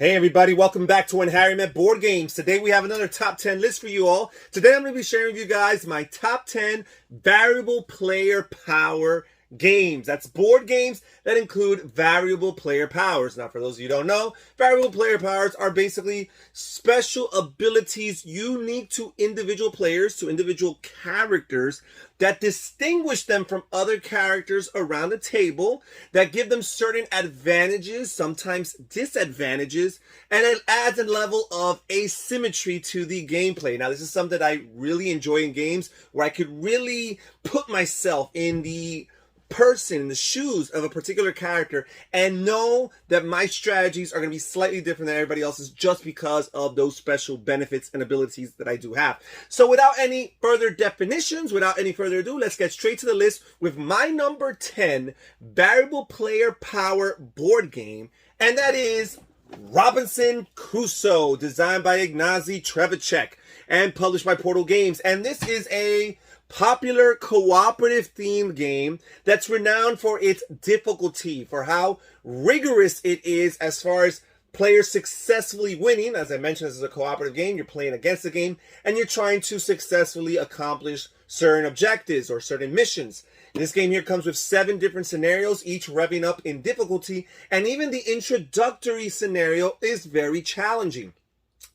Hey everybody, welcome back to When Harry Met Board Games. Today we have another top 10 list for you all. Today I'm going to be sharing with you guys my top 10 variable player power games. That's board games that include variable player powers. Now for those of you who don't know, variable player powers are basically special abilities unique to individual players, to individual characters, that distinguish them from other characters around the table, that give them certain advantages, sometimes disadvantages, and it adds a level of asymmetry to the gameplay. Now, this is something that I really enjoy in games, where I could really put myself in the person, in the shoes of a particular character, and know that my strategies are going to be slightly different than everybody else's just because of those special benefits and abilities that I do have. So without any further definitions, without any further ado, let's get straight to the list with my number 10 variable player power board game, and that is Robinson Crusoe, designed by Ignacy Trzewiczek and published by Portal Games. And this is a popular cooperative themed game that's renowned for its difficulty, for how rigorous it is as far as players successfully winning. As I mentioned, this is a cooperative game. You're playing against the game and you're trying to successfully accomplish certain objectives or certain missions. This game here comes with 7 different scenarios, each revving up in difficulty, and even the introductory scenario is very challenging.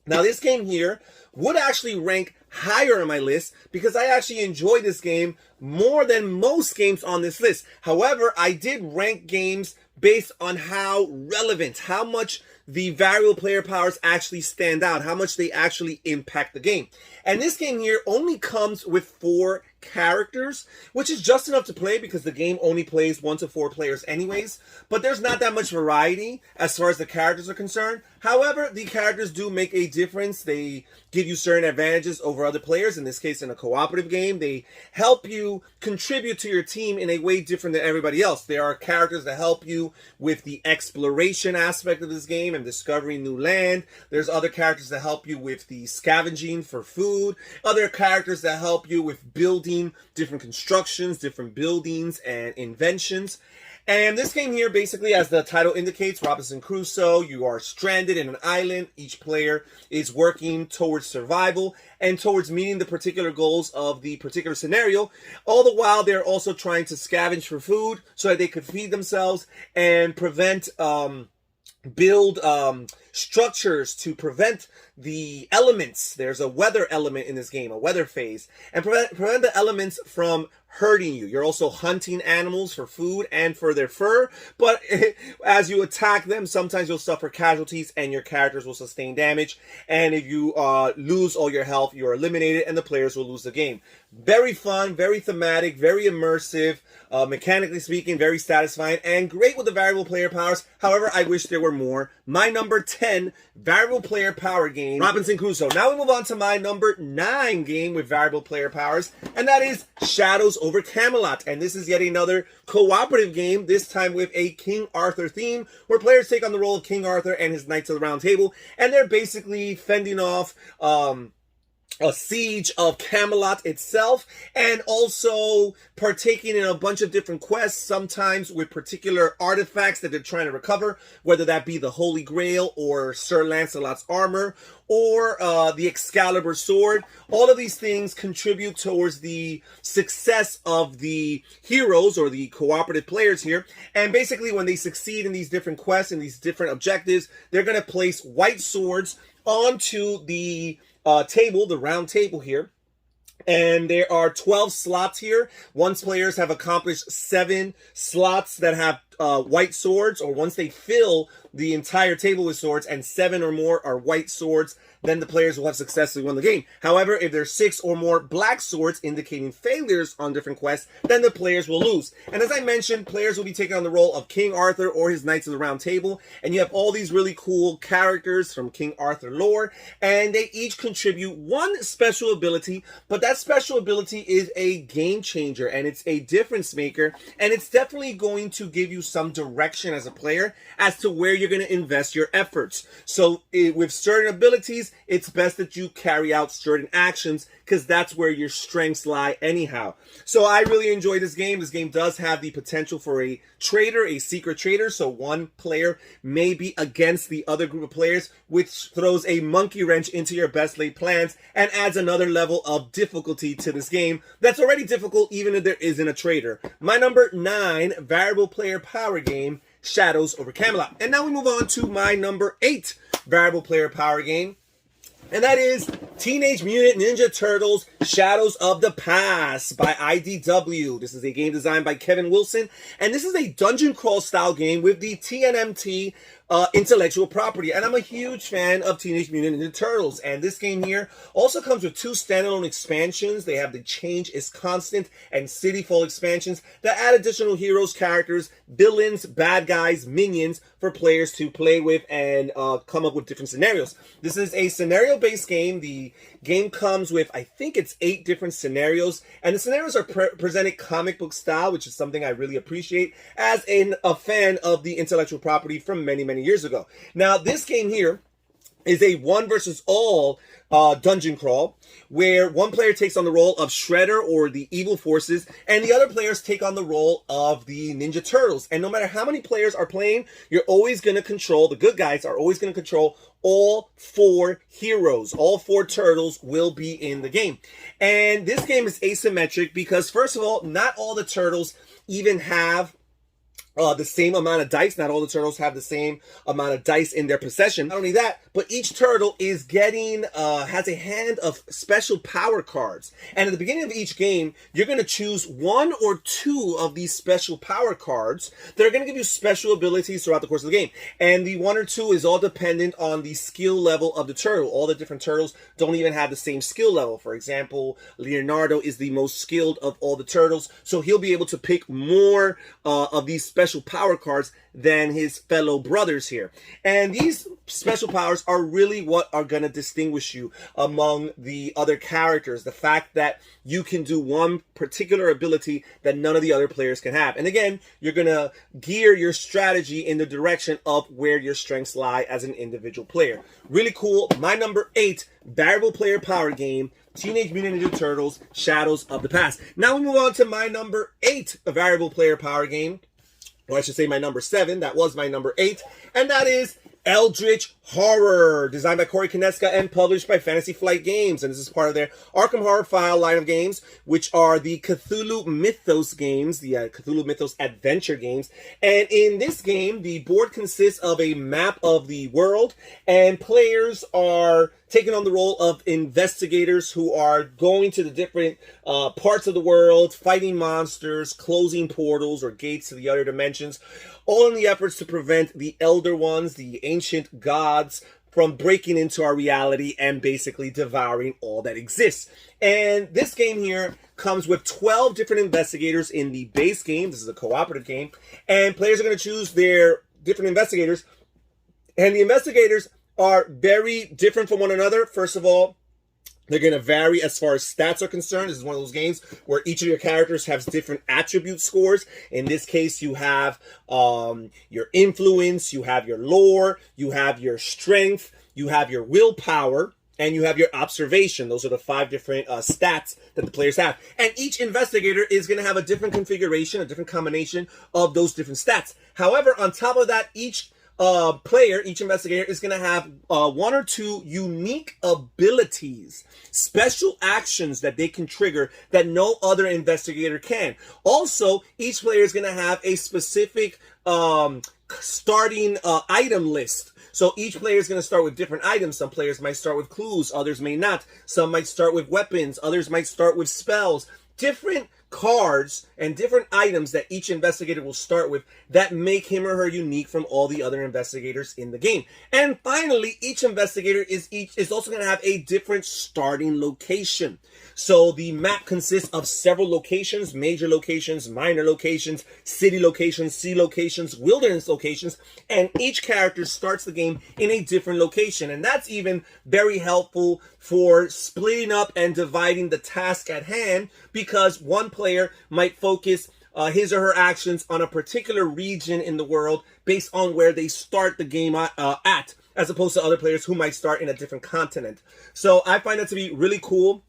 Now, this game here would actually rank higher on my list because I actually enjoy this game more than most games on this list. However, I did rank games based on how relevant, how much the variable player powers actually stand out, how much they actually impact the game. And this game here only comes with 4 characters, which is just enough to play because the game only plays 1 to 4 players anyways, but there's not that much variety as far as the characters are concerned. However, the characters do make a difference. They give you certain advantages over other players. In this case, in a cooperative game, they help you contribute to your team in a way different than everybody else. There are characters that help you with the exploration aspect of this game and discovering new land. There's other characters that help you with the scavenging for food. Other characters that help you with building different constructions, different buildings and inventions. And this game here, basically, as the title indicates, Robinson Crusoe, you are stranded in an island. Each player is working towards survival and towards meeting the particular goals of the particular scenario. All the while, they're also trying to scavenge for food so that they could feed themselves and build structures to prevent the elements. There's a weather element in this game, a weather phase, and prevent the elements from hurting you. You're also hunting animals for food and for their fur, but as you attack them, sometimes you'll suffer casualties and your characters will sustain damage, and if you lose all your health, you're eliminated and the players will lose the game. Very fun, very thematic, very immersive, mechanically speaking, very satisfying, and great with the variable player powers. However, I wish there were more. My number 10 variable player power game, Robinson Crusoe. Now we move on to my number 9 game with variable player powers, and that is Shadows over Camelot. And this is yet another cooperative game, this time with a King Arthur theme, where players take on the role of King Arthur and his Knights of the Round Table, and they're basically fending off a siege of Camelot itself, and also partaking in a bunch of different quests, sometimes with particular artifacts that they're trying to recover, whether that be the Holy Grail or Sir Lancelot's armor or the Excalibur sword. All of these things contribute towards the success of the heroes or the cooperative players here. And basically, when they succeed in these different quests and these different objectives, they're going to place white swords onto the table, the round table here. And there are 12 slots here. Once players have accomplished 7 slots that have white swords, or once they fill the entire table with swords and 7 or more are white swords, then the players will have successfully won the game. However, if there's 6 or more black swords indicating failures on different quests, then the players will lose. And as I mentioned, players will be taking on the role of King Arthur or his Knights of the Round Table, and you have all these really cool characters from King Arthur lore, and they each contribute 1 special ability, but that special ability is a game changer, and it's a difference maker, and it's definitely going to give you some direction as a player as to where you're going to invest your efforts. So with certain abilities, it's best that you carry out certain actions because that's where your strengths lie anyhow. So I really enjoy this game. This game does have the potential for a traitor, a secret traitor. So one player may be against the other group of players, which throws a monkey wrench into your best laid plans and adds another level of difficulty to this game that's already difficult even if there isn't a traitor. My number 9 variable player power game, Shadows over Camelot. And now we move on to my number 8 variable player power game, and that is Teenage Mutant Ninja Turtles Shadows of the Past by IDW. This is a game designed by Kevin Wilson, and this is a dungeon crawl style game with the TNMT intellectual property. And I'm a huge fan of Teenage Mutant Ninja Turtles, and this game here also comes with 2 standalone expansions. They have the Change is Constant and Cityfall expansions that add additional heroes, characters, villains, bad guys, minions for players to play with and come up with different scenarios. This is a scenario-based game. The game comes with, I think it's 8 different scenarios, and the scenarios are presented comic book style, which is something I really appreciate as a fan of the intellectual property from many years ago. Now, this game here is a one versus all dungeon crawl, where one player takes on the role of Shredder or the evil forces, and the other players take on the role of the Ninja Turtles. And no matter how many players are playing, you're always going to control, the good guys are always going to control all 4 heroes. All 4 turtles will be in the game. And this game is asymmetric because, first of all, not all the turtles even have the same amount of dice. Not all the turtles have the same amount of dice in their possession. Not only that, but each turtle is getting, has a hand of special power cards. And at the beginning of each game, you're going to choose 1 or 2 of these special power cards that are going to give you special abilities throughout the course of the game. And the 1 or 2 is all dependent on the skill level of the turtle. All the different turtles don't even have the same skill level. For example, Leonardo is the most skilled of all the turtles, so he'll be able to pick more of these special power cards than his fellow brothers here. And these special powers are really what are going to distinguish you among the other characters. The fact that you can do one particular ability that none of the other players can have. And again, you're going to gear your strategy in the direction of where your strengths lie as an individual player. Really cool. My number 8 variable player power game, Teenage Mutant Ninja Turtles Shadows of the Past. Now we move on to my number 8 variable player power game, or I should say my number 7. That was my number 8. And that is Eldritch Horror, designed by Corey Konieczka and published by Fantasy Flight Games. And this is part of their Arkham Horror File line of games, which are the Cthulhu Mythos games, the Cthulhu Mythos adventure games. And in this game, the board consists of a map of the world, and players are taking on the role of investigators who are going to the different parts of the world, fighting monsters, closing portals or gates to the other dimensions, all in the efforts to prevent the Elder Ones, the ancient gods, from breaking into our reality and basically devouring all that exists. And this game here comes with 12 different investigators in the base game. This is a cooperative game. And players are going to choose their different investigators. And the investigators are very different from one another. First of all, they're going to vary as far as stats are concerned. This is one of those games where each of your characters has different attribute scores. In this case, you have your influence, you have your lore, you have your strength, you have your willpower, and you have your observation. Those are the 5 different stats that the players have. And each investigator is going to have a different configuration, a different combination of those different stats. However, on top of that, each investigator is going to have 1 or 2 unique abilities, special actions that they can trigger that no other investigator can. Also, each player is going to have a specific starting item list. So each player is going to start with different items. Some players might start with clues, others may not. Some might start with weapons, others might start with spells. Different cards and different items that each investigator will start with that make him or her unique from all the other investigators in the game. And finally, each investigator is also going to have a different starting location. So the map consists of several locations: major locations, minor locations, city locations, sea locations, wilderness locations, and each character starts the game in a different location. And that's even very helpful for splitting up and dividing the task at hand, because one player might focus his or her actions on a particular region in the world based on where they start the game at, as opposed to other players who might start in a different continent. So I find that to be really cool.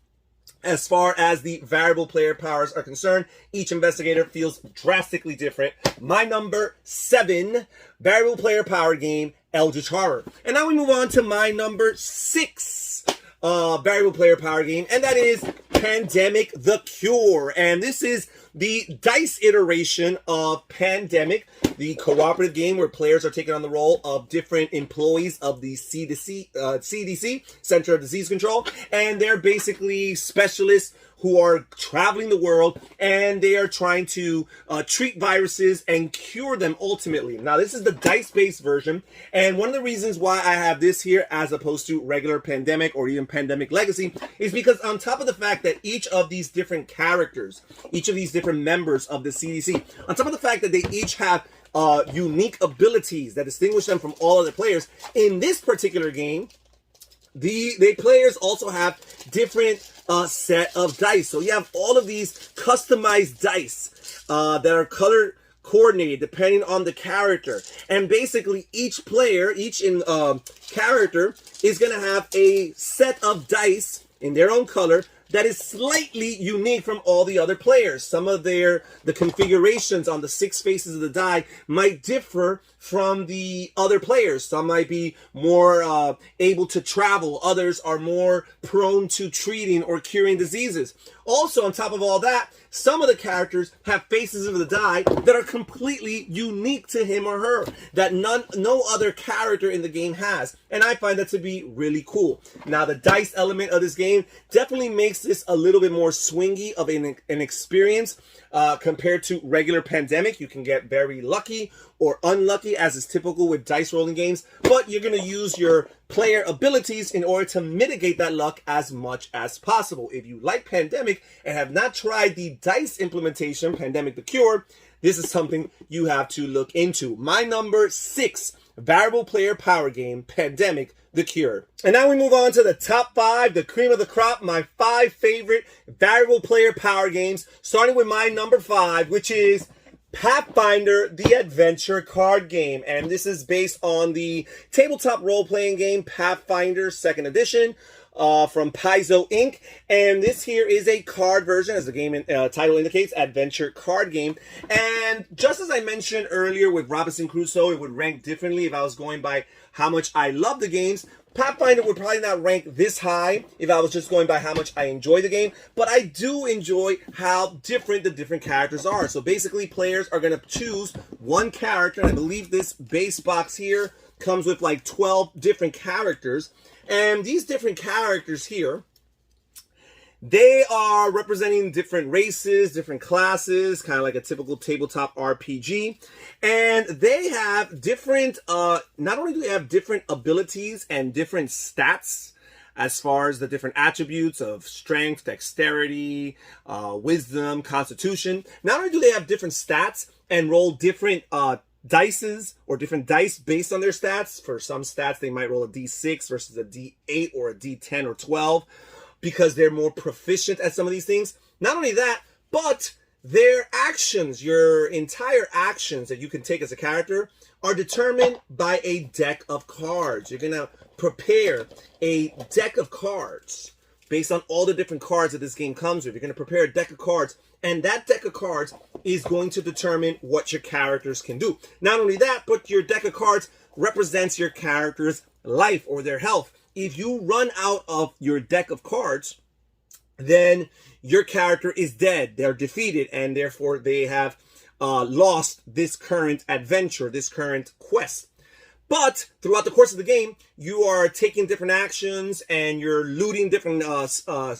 As far as the variable player powers are concerned, each investigator feels drastically different. My number 7 variable player power game, Eldritch Horror. And now we move on to my number 6 variable player power game, and that is Pandemic: The Cure. And this is the dice iteration of Pandemic, the cooperative game where players are taking on the role of different employees of the CDC, Center of Disease Control, and they're basically specialists who are traveling the world, and they are trying to treat viruses and cure them ultimately. Now, this is the dice-based version, and one of the reasons why I have this here as opposed to regular Pandemic or even Pandemic Legacy is because on top of the fact that each of these different characters, each of these different members of the CDC, on top of the fact that they each have unique abilities that distinguish them from all other players, in this particular game, the players also have different set of dice. So you have all of these customized dice that are color coordinated depending on the character. And basically each player, each character is going to have a set of dice in their own color that is slightly unique from all the other players. Some of the configurations on the 6 faces of the die might differ from the other players. Some might be more able to travel. Others are more prone to treating or curing diseases. Also, on top of all that, some of the characters have faces of the die that are completely unique to him or her, that no other character in the game has. And I find that to be really cool. Now, the dice element of this game definitely makes this a little bit more swingy of an experience compared to regular Pandemic. You can get very lucky or unlucky, as is typical with dice rolling games, but you're going to use your player abilities in order to mitigate that luck as much as possible. If you like Pandemic and have not tried the dice implementation, Pandemic: The Cure, this is something you have to look into. My number 6 variable player power game, Pandemic: The Cure. And now we move on to the top 5, the cream of the crop, my 5 favorite variable player power games, starting with my number 5, which is Pathfinder, the adventure card game. And this is based on the tabletop role-playing game Pathfinder 2nd edition from Paizo Inc. And this here is a card version, as the game title indicates, adventure card game. And just as I mentioned earlier with Robinson Crusoe, it would rank differently if I was going by how much I love the games. Pathfinder would probably not rank this high if I was just going by how much I enjoy the game, but I do enjoy how different the different characters are. So basically, players are going to choose one character, and I believe this base box here comes with like 12 different characters, and these different characters here, they are representing different races, different classes, kind of like a typical tabletop RPG. And they have different, not only do they have different abilities and different stats as far as the different attributes of strength, dexterity, wisdom, constitution. Not only do they have different stats and roll different dices or different dice based on their stats. For some stats, they might roll a D6 versus a D8 or a D10 or 12. Because they're more proficient at some of these things. Not only that, but their actions, your entire actions that you can take as a character, are determined by a deck of cards. You're going to prepare a deck of cards based on all the different cards that this game comes with. You're going to prepare a deck of cards, and that deck of cards is going to determine what your characters can do. Not only that, but your deck of cards represents your character's life or their health. If you run out of your deck of cards, then your character is dead. They're defeated, and therefore they have lost this current adventure, this current quest. But throughout the course of the game, you are taking different actions, and you're looting different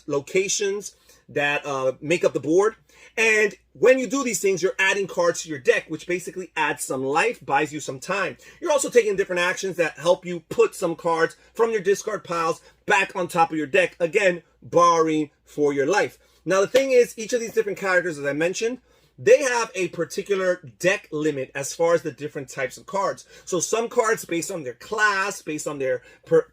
locations that make up the board. And when you do these things, you're adding cards to your deck, which basically adds some life, buys you some time. You're also taking different actions that help you put some cards from your discard piles back on top of your deck, again, borrowing for your life. Now, the thing is, each of these different characters, as I mentioned, they have a particular deck limit as far as the different types of cards. So some cards, based on their class, based on their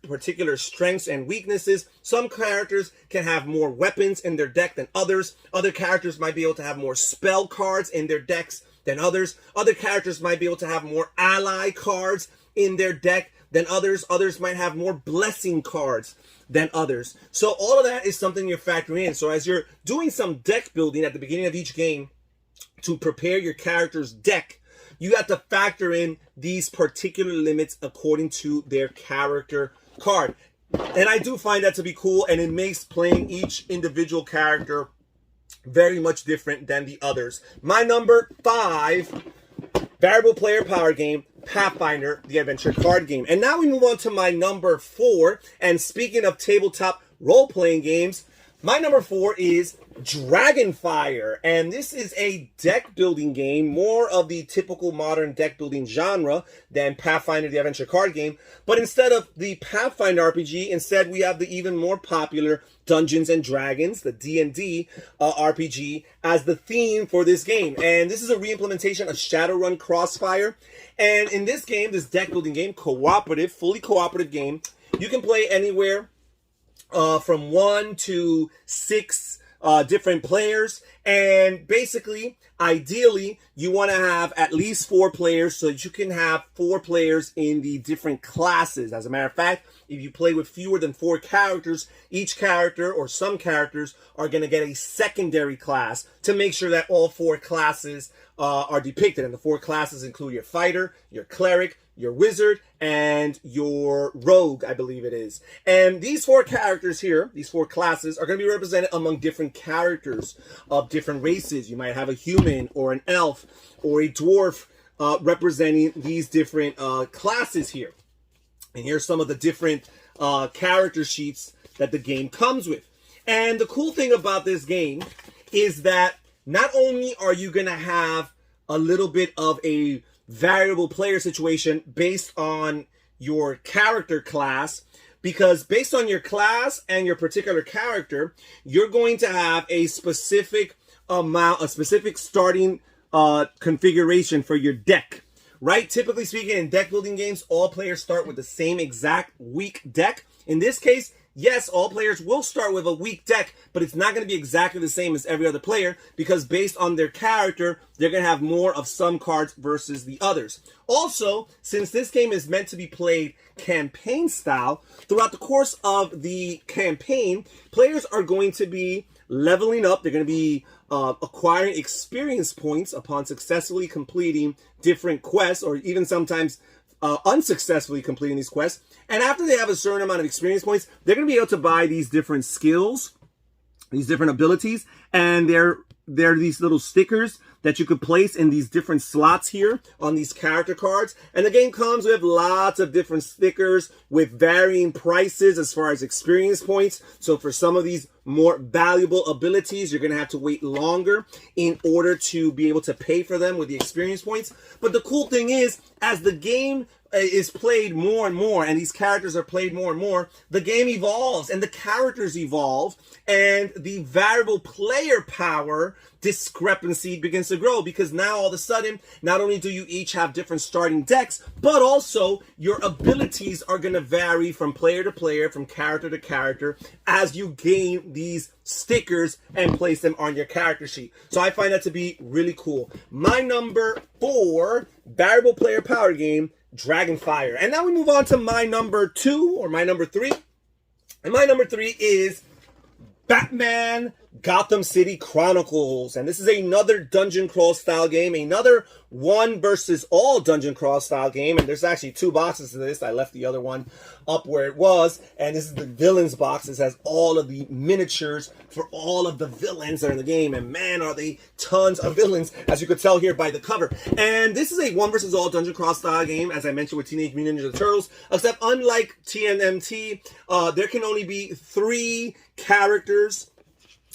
particular strengths and weaknesses, some characters can have more weapons in their deck than others. Other characters might be able to have more spell cards in their decks than others. Other characters might be able to have more ally cards in their deck than others. Others might have more blessing cards than others. So all of that is something you're factoring in. So as you're doing some deck building at the beginning of each game to prepare your character's deck, you have to factor in these particular limits according to their character card. And I do find that to be cool, and it makes playing each individual character very much different than the others. My number 5 variable player power game, Pathfinder, the adventure card game. And now we move on to my number 4. And speaking of tabletop role-playing games, my number 4 is Dragonfire. And this is a deck building game, more of the typical modern deck building genre than Pathfinder, the adventure card game. But instead of the Pathfinder RPG, instead we have the even more popular Dungeons and Dragons, the D&D RPG, as the theme for this game. And this is a re-implementation of Shadowrun Crossfire. And in this game, this deck building game, cooperative, fully cooperative game, you can play anywhere from 1 to 6 different players. And basically, ideally, you want to have at least 4 players so that you can have 4 players in the different classes. As a matter of fact, if you play with fewer than 4 characters, each character or some characters are going to get a secondary class to make sure that all 4 classes are depicted. And the 4 classes include your fighter, your cleric, your wizard, and your rogue, I believe it is. And these 4 characters here, these 4 classes, are going to be represented among different characters of different races. You might have a human or an elf or a dwarf representing these different classes here. And here's some of the different character sheets that the game comes with. And the cool thing about this game is that not only are you going to have a little bit of a variable player situation based on your character class, because based on your class and your particular character, you're going to have a specific amount, a specific starting configuration for your deck, right? Typically speaking, in deck building games, all players start with the same exact weak deck. In this case, yes, all players will start with a weak deck, but it's not going to be exactly the same as every other player because based on their character, they're going to have more of some cards versus the others. Also, since this game is meant to be played campaign style, throughout the course of the campaign, players are going to be leveling up. They're going to be acquiring experience points upon successfully completing different quests, or even sometimes unsuccessfully completing these quests. And after they have a certain amount of experience points, they're going to be able to buy these different skills, these different abilities, and they're these little stickers that you could place in these different slots here on these character cards. And the game comes with lots of different stickers with varying prices as far as experience points. So for some of these more valuable abilities, you're going to have to wait longer in order to be able to pay for them with the experience points. But the cool thing is, as the game is played more and more, and these characters are played more and more, the game evolves, and the characters evolve, and the variable player power discrepancy begins to grow, because now all of a sudden, not only do you each have different starting decks, but also your abilities are going to vary from player to player, from character to character, as you gain these stickers and place them on your character sheet. So I find that to be really cool. My number 4 variable player power game, Dragonfire. And now we move on to my number 2, or my number 3. And my number 3 is Batman Gotham City Chronicles. And this is another dungeon crawl style game, another one versus all dungeon crawl style game. And there's actually 2 boxes to this. I left the other one up where it was. And this is the villains box. This has all of the miniatures for all of the villains that are in the game. And man, are they tons of villains, as you could tell here by the cover. And this is a one versus all dungeon crawl style game, as I mentioned with Teenage Mutant Ninja Turtles. Except unlike TMNT, there can only be 3 characters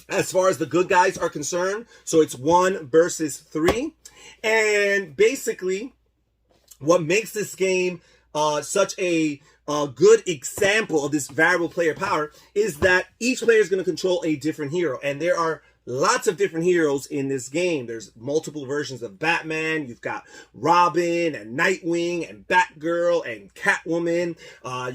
as far as the good guys are concerned. So it's 1 versus 3. And basically, what makes this game such a good example of this variable player power is that each player is going to control a different hero. And there are lots of different heroes in this game. There's multiple versions of Batman. You've got Robin and Nightwing and Batgirl and Catwoman.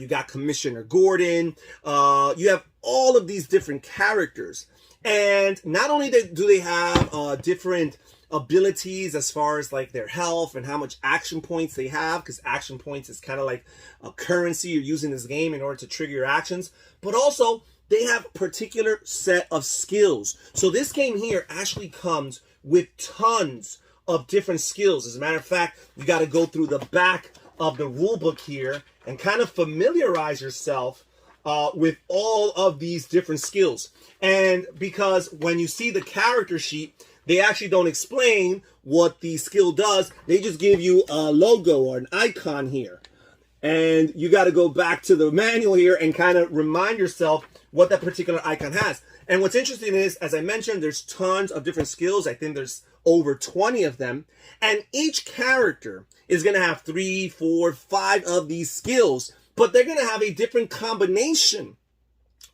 You got Commissioner Gordon. You have all of these different characters. And not only do they have different abilities as far as like their health and how much action points they have, because action points is kind of like a currency you're using this game in order to trigger your actions, but also they have a particular set of skills. So this game here actually comes with tons of different skills. As a matter of fact, you got to go through the back of the rule book here and kind of familiarize yourself with all of these different skills. And because when you see the character sheet, they actually don't explain what the skill does. They just give you a logo or an icon here. And you got to go back to the manual here and kind of remind yourself what that particular icon has. And what's interesting is, as I mentioned, there's tons of different skills. I think there's over 20 of them. And each character is going to have 3, 4, 5 of these skills. But they're going to have a different combination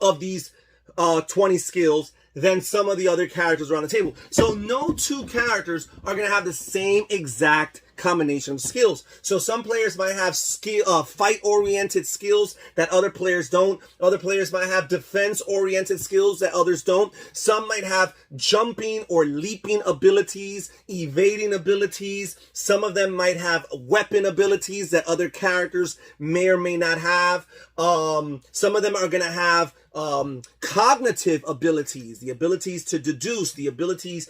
of these 20 skills than some of the other characters around the table. So no two characters are going to have the same exact combination of skills. So some players might have fight-oriented skills that other players don't. Other players might have defense-oriented skills that others don't. Some might have jumping or leaping abilities, evading abilities. Some of them might have weapon abilities that other characters may or may not have. Some of them are going to have cognitive abilities, the abilities to deduce, the abilities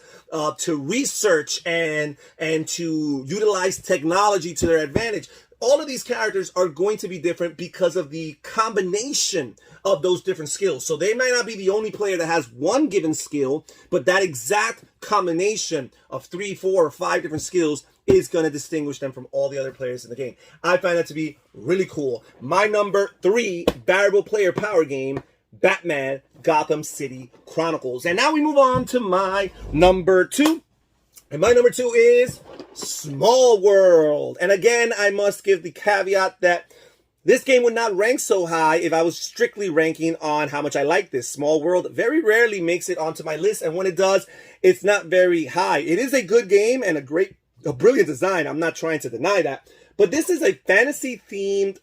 to research and to utilize technology to their advantage. All of these characters are going to be different because of the combination of those different skills. So they might not be the only player that has one given skill, but that exact combination of 3, 4, or 5 different skills is going to distinguish them from all the other players in the game. I find that to be really cool. My number 3 variable player power game, Batman Gotham City Chronicles. And now we move on to my number 2. And my number 2 is Small World. And again, I must give the caveat that this game would not rank so high if I was strictly ranking on how much I like this. Small World very rarely makes it onto my list, and when it does, it's not very high. It is a good game and a brilliant design. I'm not trying to deny that. But this is a fantasy-themed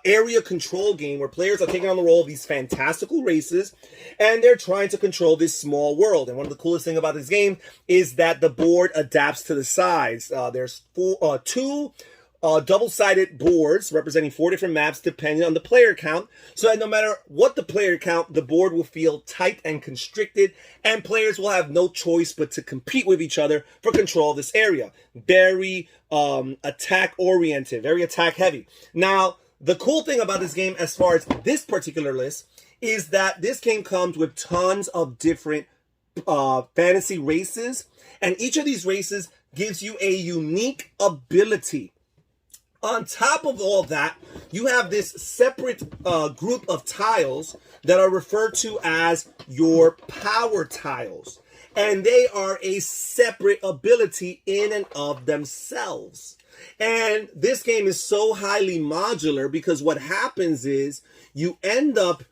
area control game where players are taking on the role of these fantastical races, and they're trying to control this small world. And one of the coolest things about this game is that the board adapts to the size. There's 2 double-sided boards representing 4 different maps depending on the player count, so that no matter what the player count, the board will feel tight and constricted, and players will have no choice but to compete with each other for control of this area. Very attack-oriented, very attack-heavy. Now, the cool thing about this game, as far as this particular list, is that this game comes with tons of different fantasy races, and each of these races gives you a unique ability. On top of all that, you have this separate group of tiles that are referred to as your power tiles. And they are a separate ability in and of themselves. And this game is so highly modular because what happens is you end up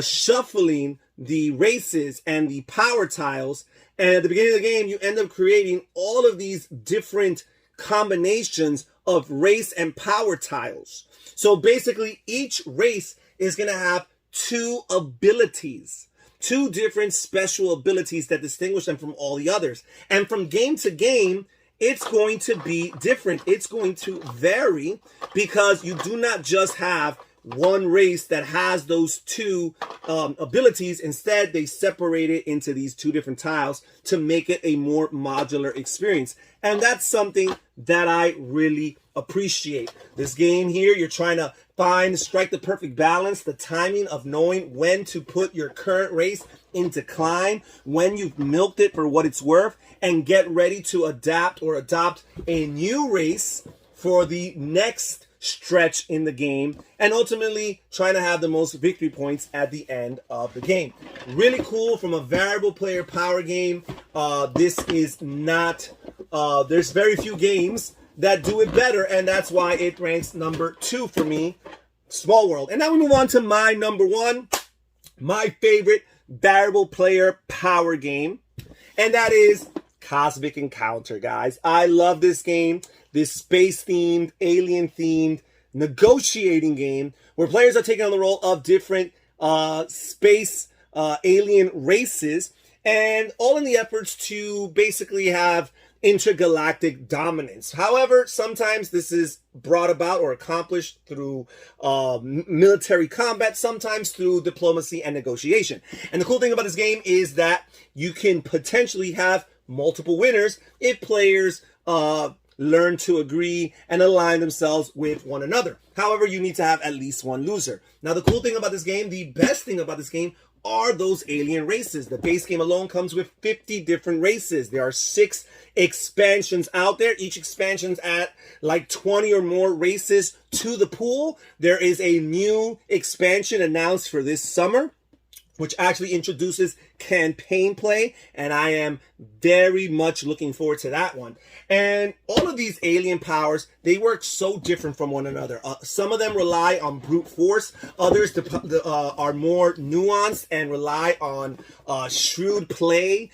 shuffling the races and the power tiles. And at the beginning of the game, you end up creating all of these different combinations of race and power tiles. So basically, each race is going to have 2 abilities. 2 different special abilities that distinguish them from all the others. And from game to game, it's going to be different. It's going to vary because you do not just have one race that has those 2 abilities. Instead, they separate it into these 2 different tiles to make it a more modular experience. And that's something that I really appreciate. This game here, you're trying to strike the perfect balance, the timing of knowing when to put your current race in decline, when you've milked it for what it's worth, and get ready to adapt or adopt a new race for the next stretch in the game, and ultimately trying to have the most victory points at the end of the game. Really cool from a variable player power game. This is not, there's very few games that do it better, and that's why it ranks number 2 for me, Small World. And now we move on to my number 1, my favorite variable player power game. and that is Cosmic Encounter, guys. I love this game, this space-themed, alien-themed, negotiating game where players are taking on the role of different space alien races, and all in the efforts to basically have intergalactic dominance. However, sometimes this is brought about or accomplished through military combat, sometimes through diplomacy and negotiation. And the cool thing about this game is that you can potentially have multiple winners if players learn to agree and align themselves with one another. However, you need to have at least one loser. Now, the cool thing about this game, the best thing about this game, are those alien races. The base game alone comes with 50 different races. There are 6 expansions out there. Each expansion's at like 20 or more races to the pool. There is a new expansion announced for this summer, which actually introduces campaign play, and I am very much looking forward to that one. And all of these alien powers, they work so different from one another. Some of them rely on brute force, others are more nuanced and rely on shrewd play,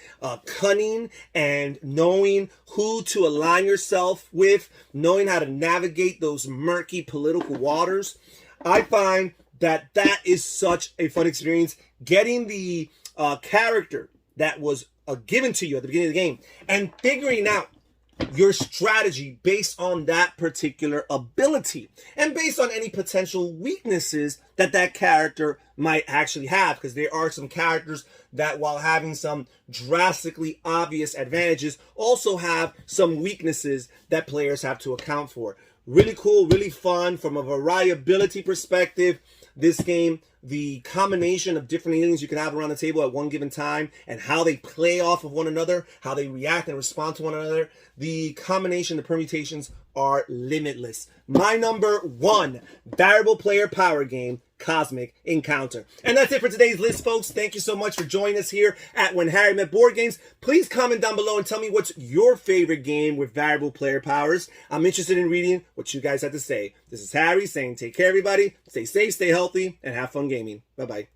cunning, and knowing who to align yourself with, knowing how to navigate those murky political waters. I find that is such a fun experience, getting the character that was given to you at the beginning of the game and figuring out your strategy based on that particular ability and based on any potential weaknesses that character might actually have, because there are some characters that, while having some drastically obvious advantages, also have some weaknesses that players have to account for. Really cool, really fun from a variability perspective. This game, the combination of different aliens you can have around the table at one given time and how they play off of one another, how they react and respond to one another, the combination, the permutations are limitless. My number 1 variable player power game, Cosmic Encounter. And that's it for today's list, folks. Thank you so much for joining us here at When Harry Met Board Games. Please comment down below and tell me what's your favorite game with variable player powers. I'm interested in reading what you guys have to say. This is Harry saying take care, everybody. Stay safe, stay healthy, and have fun gaming. Bye-bye.